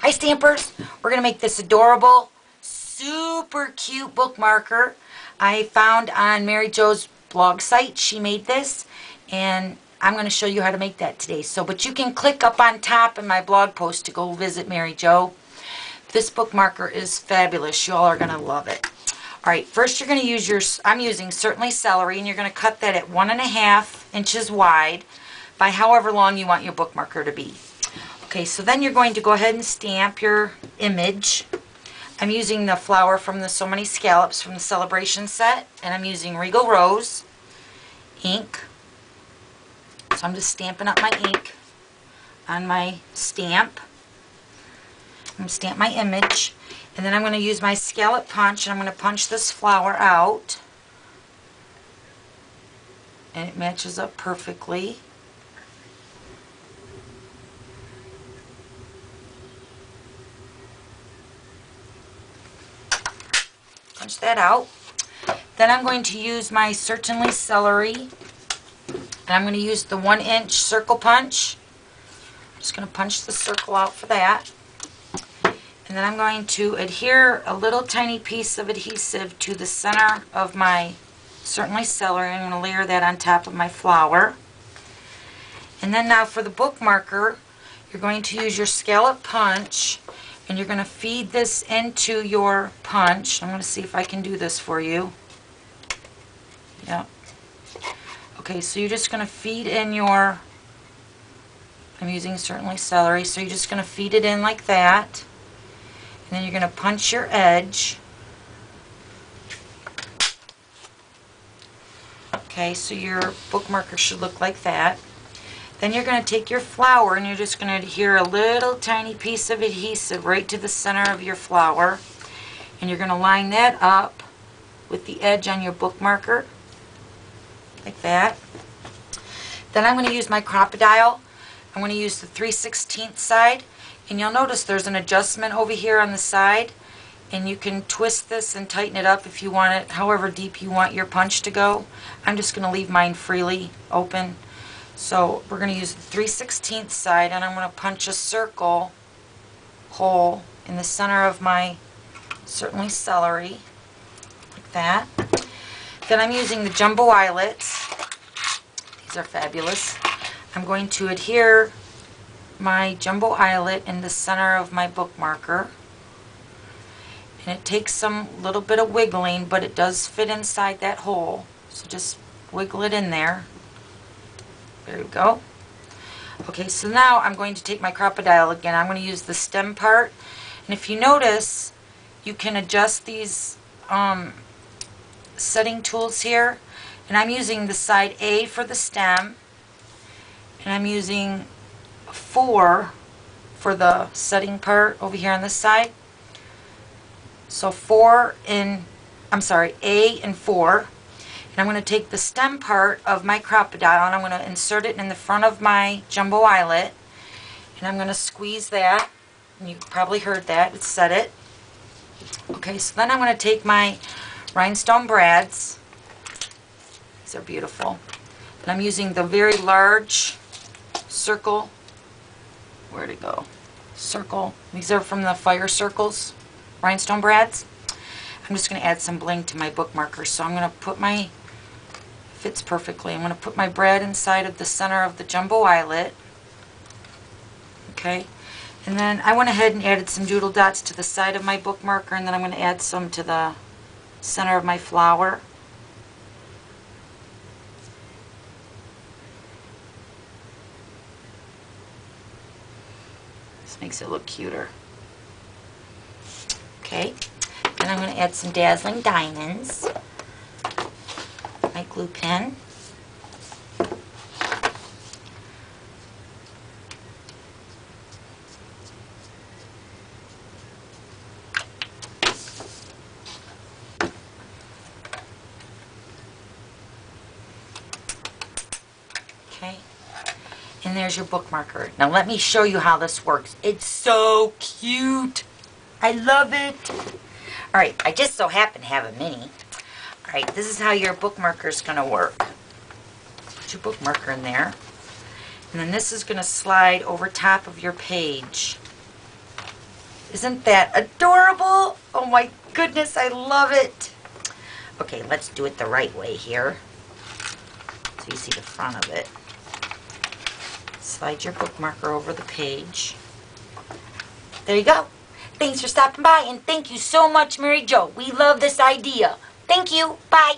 Hi Stampers! We're going to make this adorable, super cute bookmarker I found on Mary Jo's blog site. She made this and I'm going to show you how to make that today. But you can click up on top in my blog post to go visit Mary Jo. This bookmarker is fabulous. You all are going to love it. Alright, first you're going to use I'm using certainly celery, and you're going to cut that at 1.5 inches wide by however long you want your bookmarker to be. Okay, so then you're going to go ahead and stamp your image. I'm using the flower from the So Many Scallops from the Celebration set, and I'm using Regal Rose ink. So I'm just stamping up my ink on my stamp. I'm going to stamp my image, and then I'm going to use my scallop punch, and I'm going to punch this flower out, and it matches up perfectly. Punch that out. Then I'm going to use my Certainly Celery, and I'm going to use the 1-inch circle punch. I'm just going to punch the circle out for that. And then I'm going to adhere a little tiny piece of adhesive to the center of my Certainly Celery. I'm going to layer that on top of my flower. And then now for the bookmarker, you're going to use your scallop punch, and you're going to feed this into your punch. I'm going to see if I can do this for you. Yep. Okay, so you're just going to feed in your, I'm using Certainly Celery, so you're just going to feed it in like that. And then you're going to punch your edge. Okay, so your bookmarker should look like that. Then you're going to take your flower, and you're just going to adhere a little tiny piece of adhesive right to the center of your flower. And you're going to line that up with the edge on your bookmarker, like that. Then I'm going to use my Crocodile. I'm going to use the 3/16 side. And you'll notice there's an adjustment over here on the side. And you can twist this and tighten it up if you want it, however deep you want your punch to go. I'm just going to leave mine freely open. So we're going to use the 3/16 side, and I'm going to punch a circle hole in the center of my Certainly Celery, like that. Then I'm using the jumbo eyelets. These are fabulous. I'm going to adhere my jumbo eyelet in the center of my bookmarker. And it takes some little bit of wiggling, but it does fit inside that hole. So just wiggle it in there. There we go. Okay, so now I'm going to take my Crocodile again. I'm going to use the stem part. And if you notice, you can adjust these setting tools here. And I'm using the side A for the stem. And I'm using 4 for the setting part over here on this side. So A and 4. And I'm going to take the stem part of my Crocodile, and I'm going to insert it in the front of my jumbo eyelet, and I'm going to squeeze that, and you probably heard that, it said it. Okay, so then I'm going to take my rhinestone brads. These are beautiful. And I'm using the very large circle. Where'd it go? Circle. These are from the Fire Circles rhinestone brads. I'm just going to add some bling to my bookmarker. So I'm going to put my, fits perfectly, I'm going to put my brad inside of the center of the jumbo eyelet. Okay, and then I went ahead and added some doodle dots to the side of my bookmarker, and then I'm going to add some to the center of my flower. This makes it look cuter. Okay. And I'm going to add some dazzling diamonds. My glue pen. Okay. And there's your bookmarker. Now let me show you how this works. It's so cute. I love it. Alright, I just so happen to have a mini. Alright, this is how your bookmarker is going to work. Put your bookmarker in there. And then this is going to slide over top of your page. Isn't that adorable? Oh my goodness, I love it. Okay, let's do it the right way here. So you see the front of it. Slide your bookmarker over the page. There you go. Thanks for stopping by, and thank you so much, Mary Jo. We love this idea. Thank you. Bye.